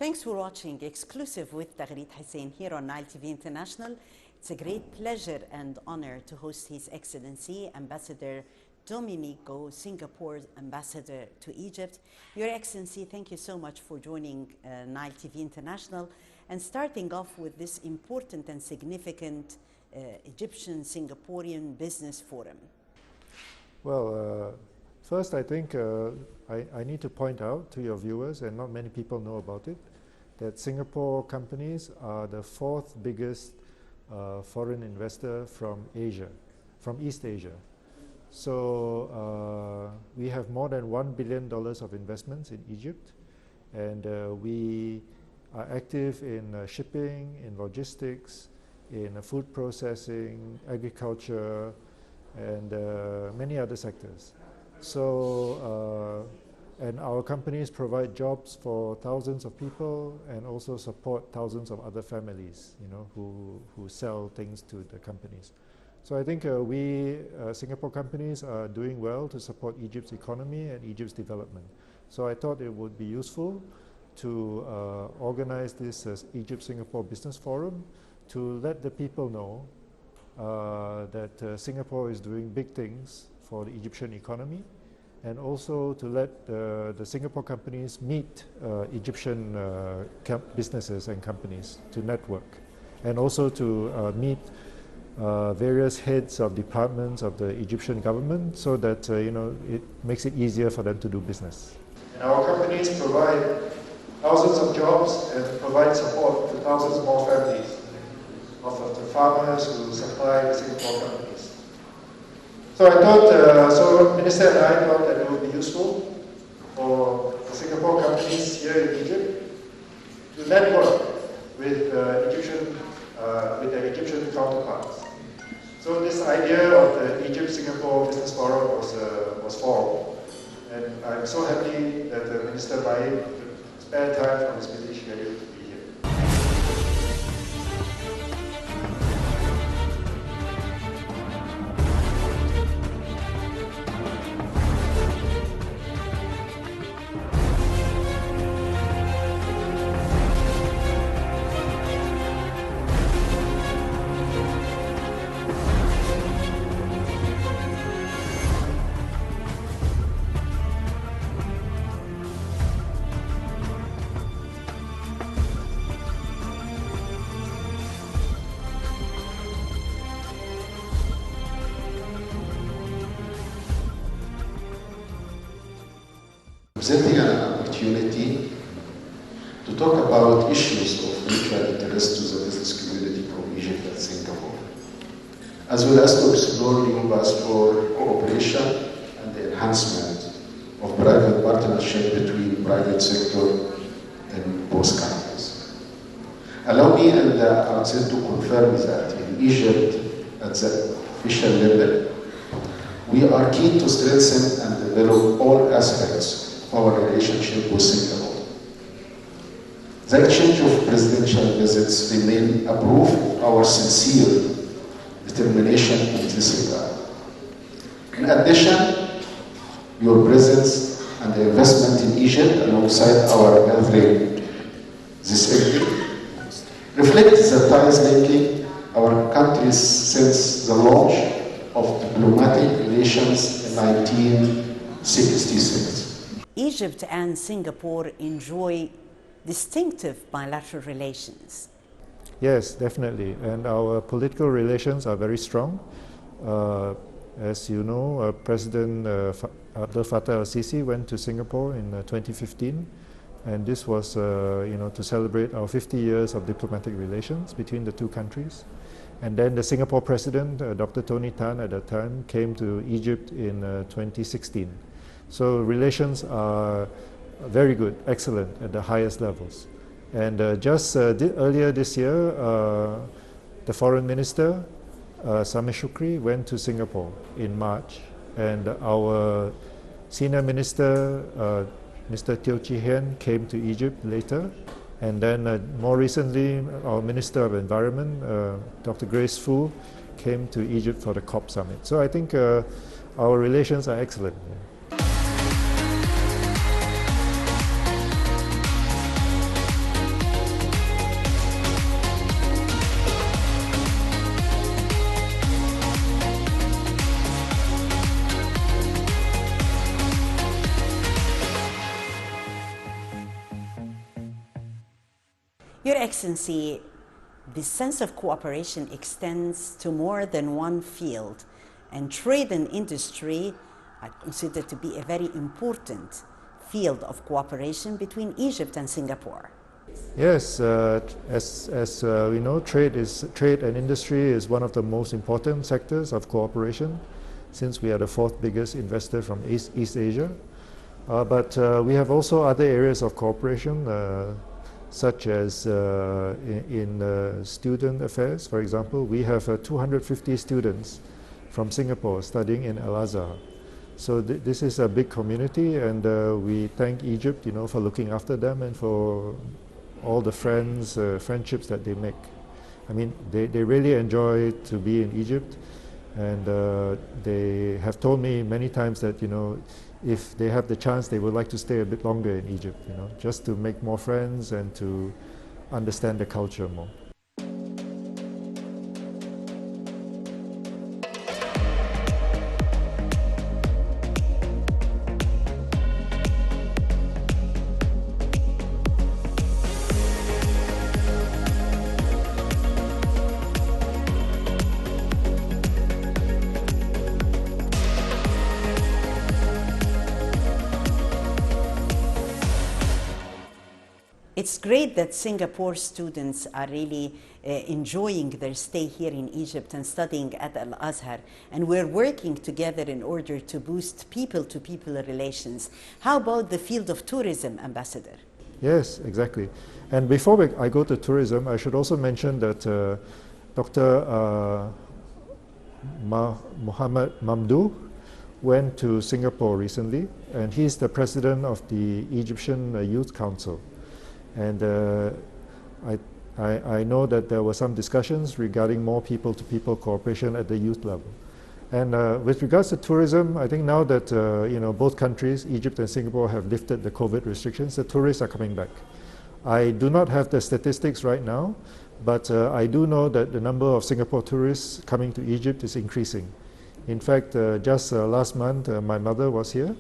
Thanks for watching Exclusive with Taghreed Hussein here on Nile TV International. It's a great pleasure and honor to host His Excellency Ambassador Domenico, Singapore's ambassador to Egypt. Your Excellency, thank you so much for joining Nile TV International and starting off with this important and significant Egyptian-Singaporean Business Forum. Well, first I think I need to point out to your viewers, and not many people know about it, that Singapore companies are the fourth biggest foreign investor from Asia, from East Asia. So we have more than $1 billion of investments in Egypt, and we are active in shipping, in logistics, in food processing, agriculture, and many other sectors. So, and our companies provide jobs for thousands of people and also support thousands of other families, who sell things to the companies. So I think we Singapore companies are doing well to support Egypt's economy and Egypt's development. So I thought it would be useful to organize this Egypt-Singapore Business Forum to let the people know that Singapore is doing big things for the Egyptian economy, and also to let the Singapore companies meet Egyptian businesses and companies to network, and also to meet various heads of departments of the Egyptian government, so that it makes it easier for them to do business. And our companies provide thousands of jobs and provide support to thousands more families of the farmers who supply the Singapore companies. So I thought, so Minister and I thought that it would be useful for the Singapore companies here in Egypt to network with their Egyptian counterparts. So this idea of the Egypt-Singapore Business Forum was formed, and I'm so happy that Minister Baid spare time from his busy schedule to be here. Presenting an opportunity to talk about issues of mutual interest to the business community from Egypt and Singapore, as well as to explore new paths for cooperation and the enhancement of private partnership between private sector in both countries. Allow me at the outset to confirm that in Egypt, at the official level, we are keen to strengthen and develop all aspects our relationship with Singapore. The exchange of presidential visits remain a proof of our sincere determination in this regard. In addition, your presence and the investment in Egypt alongside our gathering this evening reflects the ties linking our countries since the launch of diplomatic relations in 1966. Egypt and Singapore enjoy distinctive bilateral relations. Yes, definitely, and our political relations are very strong. As you know, President Abdel Fattah al-Sisi went to Singapore in 2015, and this was to celebrate our 50 years of diplomatic relations between the two countries. And then the Singapore President, Dr. Tony Tan at that time, came to Egypt in 2016. So relations are very good, excellent at the highest levels. And just earlier this year, the Foreign Minister, Sameh Shukri, went to Singapore in March. And our Senior Minister, Mr. Teo Chee Hean, came to Egypt later. And then more recently, our Minister of Environment, Dr. Grace Fu, came to Egypt for the COP Summit. So I think our relations are excellent. Your Excellency, the sense of cooperation extends to more than one field, and trade and industry are considered to be a very important field of cooperation between Egypt and Singapore. Yes, as we know, trade and industry is one of the most important sectors of cooperation, since we are the fourth biggest investor from East Asia. But we have also other areas of cooperation, such as in student affairs. For example, we have 250 students from Singapore studying in Al-Azhar. So this is a big community, and we thank Egypt, for looking after them and for all the friendships that they make. I mean, they really enjoy to be in Egypt, and they have told me many times that, if they have the chance, they would like to stay a bit longer in Egypt, just to make more friends and to understand the culture more. It's great that Singapore students are really enjoying their stay here in Egypt and studying at Al-Azhar, and we're working together in order to boost people-to-people relations. How about the field of tourism, Ambassador? Yes, exactly. And before I go to tourism, I should also mention that Dr. Muhammad Mamdouh went to Singapore recently, and he's the president of the Egyptian Youth Council. And I know that there were some discussions regarding more people-to-people cooperation at the youth level. And with regards to tourism, I think now that both countries, Egypt and Singapore, have lifted the COVID restrictions, the tourists are coming back. I do not have the statistics right now, but I do know that the number of Singapore tourists coming to Egypt is increasing. In fact, just last month, my mother was here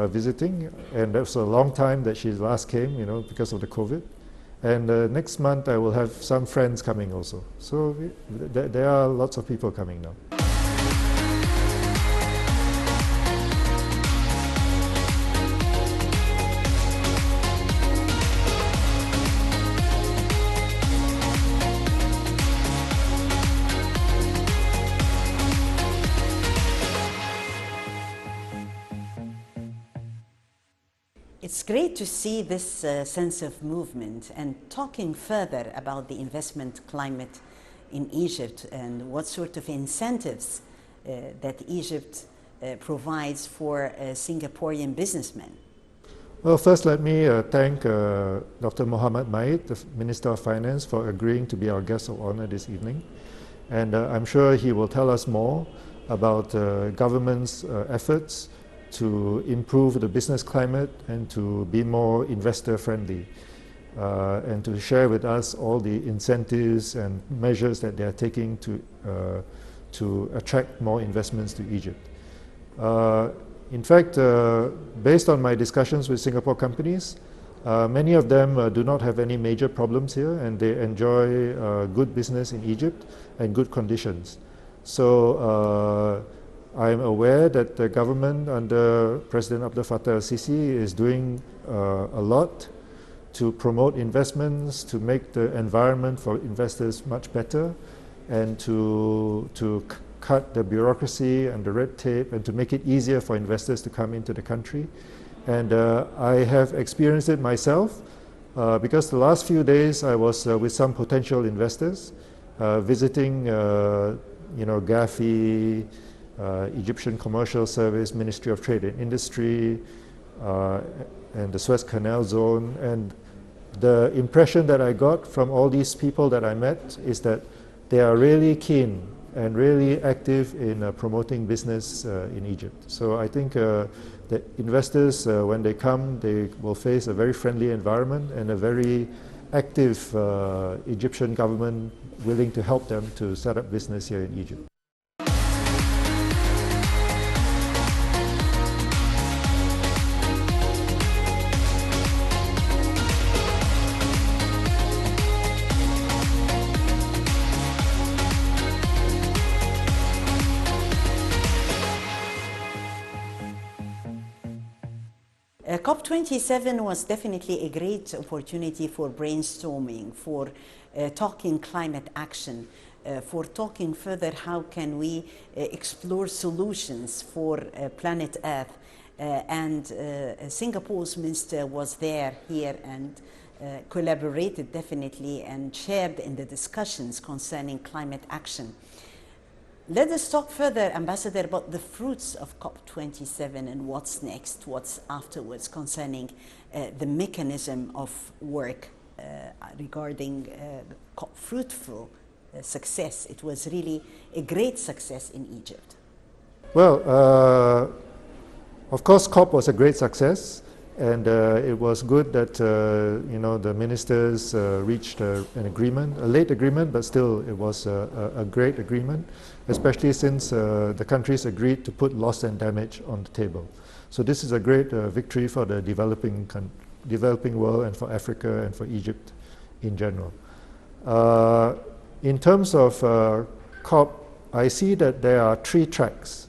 visiting, and that was a long time that she last came, because of the COVID. And next month I will have some friends coming also. So there are lots of people coming now. It's great to see this sense of movement, and talking further about the investment climate in Egypt and what sort of incentives that Egypt provides for Singaporean businessmen. Well, first let me thank Dr. Mohammed Maid, the Minister of Finance, for agreeing to be our guest of honor this evening. And I'm sure he will tell us more about government's efforts to improve the business climate and to be more investor friendly, and to share with us all the incentives and measures that they are taking to attract more investments to Egypt. In fact, based on my discussions with Singapore companies, many of them do not have any major problems here, and they enjoy good business in Egypt and good conditions. So I'm aware that the government under President Abdel Fattah al-Sisi is doing a lot to promote investments, to make the environment for investors much better, and to cut the bureaucracy and the red tape, and to make it easier for investors to come into the country. And I have experienced it myself, because the last few days I was with some potential investors, visiting GAFI, Egyptian Commercial Service, Ministry of Trade and Industry, and the Suez Canal Zone. And the impression that I got from all these people that I met is that they are really keen and really active in promoting business in Egypt. So I think that investors, when they come, they will face a very friendly environment and a very active Egyptian government willing to help them to set up business here in Egypt. COP27 was definitely a great opportunity for brainstorming, for talking climate action, for talking further how can we explore solutions for planet Earth. And Singapore's minister was here and collaborated definitely and shared in the discussions concerning climate action. Let us talk further, Ambassador, about the fruits of COP27 and what's next, what's afterwards concerning the mechanism of work regarding fruitful success. It was really a great success in Egypt. Well, of course, COP was a great success, and it was good that the ministers reached an agreement, a late agreement, but still it was a great agreement, especially since the countries agreed to put loss and damage on the table. So this is a great victory for the developing world and for Africa and for Egypt in general. In terms of COP, I see that there are three tracks.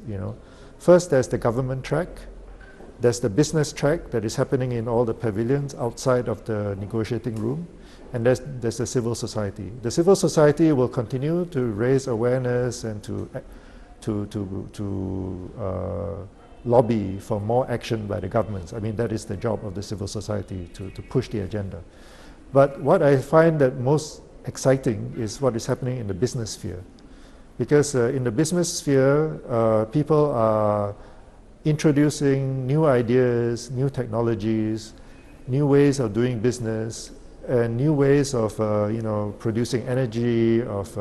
First, there's the government track. There's the business track that is happening in all the pavilions outside of the negotiating room, and there's the civil society. The civil society will continue to raise awareness and to lobby for more action by the governments. I mean, that is the job of the civil society, to push the agenda. But what I find that most exciting is what is happening in the business sphere. Because in the business sphere, people are introducing new ideas, new technologies, new ways of doing business, and new ways of producing energy, of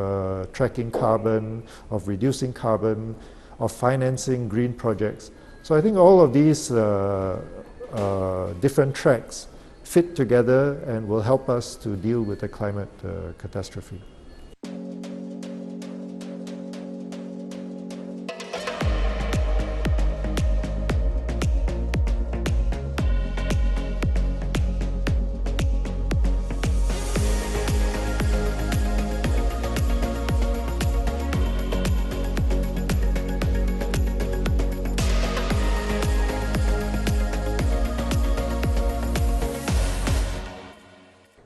tracking carbon, of reducing carbon, of financing green projects. So I think all of these different tracks fit together and will help us to deal with the climate catastrophe.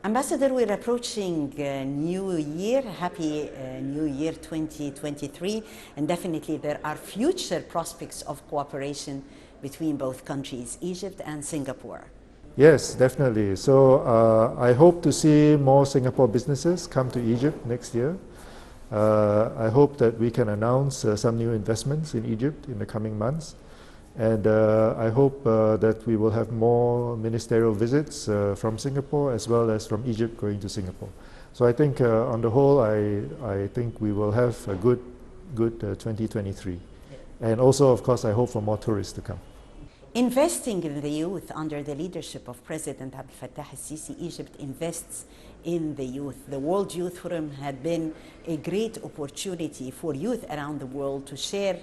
Ambassador, we're approaching New Year. Happy New Year 2023. And definitely there are future prospects of cooperation between both countries, Egypt and Singapore. Yes, definitely. So I hope to see more Singapore businesses come to Egypt next year. I hope that we can announce some new investments in Egypt in the coming months. And I hope that we will have more ministerial visits from Singapore as well as from Egypt going to Singapore. So I think on the whole, I think we will have a good 2023. And also, of course, I hope for more tourists to come. Investing in the youth under the leadership of President Abdel Fattah al-Sisi, Egypt invests in the youth. The World Youth Forum had been a great opportunity for youth around the world to share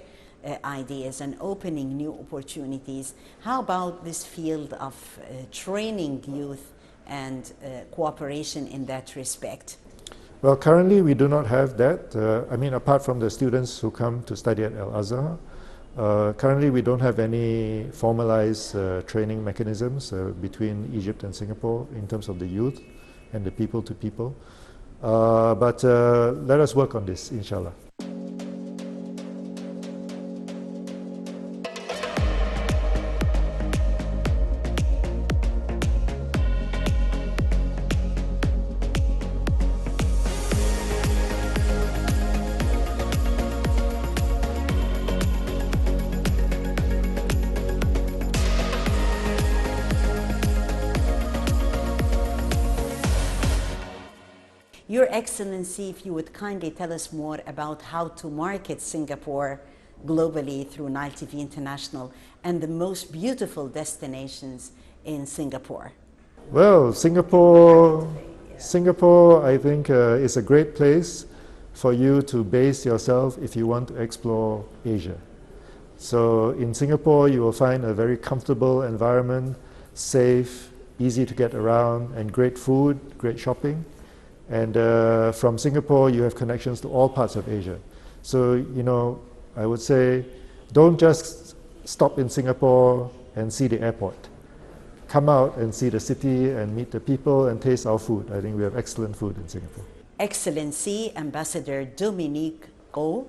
ideas and opening new opportunities. How about this field of training youth and cooperation in that respect? Well, currently we do not have that. I mean, apart from the students who come to study at Al-Azhar, currently we don't have any formalized training mechanisms between Egypt and Singapore in terms of the youth and the people to people. But let us work on this, inshallah. Your Excellency, if you would kindly tell us more about how to market Singapore globally through Nile TV International and the most beautiful destinations in Singapore. Well, Singapore, I think, is a great place for you to base yourself if you want to explore Asia. So in Singapore, you will find a very comfortable environment, safe, easy to get around, and great food, great shopping. And from Singapore, you have connections to all parts of Asia. So, I would say, don't just stop in Singapore and see the airport. come out and see the city and meet the people and taste our food. I think we have excellent food in Singapore. Excellency Ambassador Dominique Go,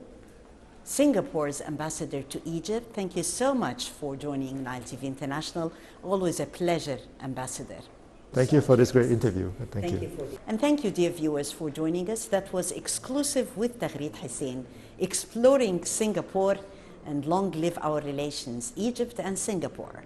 Singapore's ambassador to Egypt, thank you so much for joining Nile TV International. Always a pleasure, Ambassador. Thank you for this great interview. Thank you. And thank you, dear viewers, for joining us. That was exclusive with Taghreed Hussein, exploring Singapore, and long live our relations, Egypt and Singapore.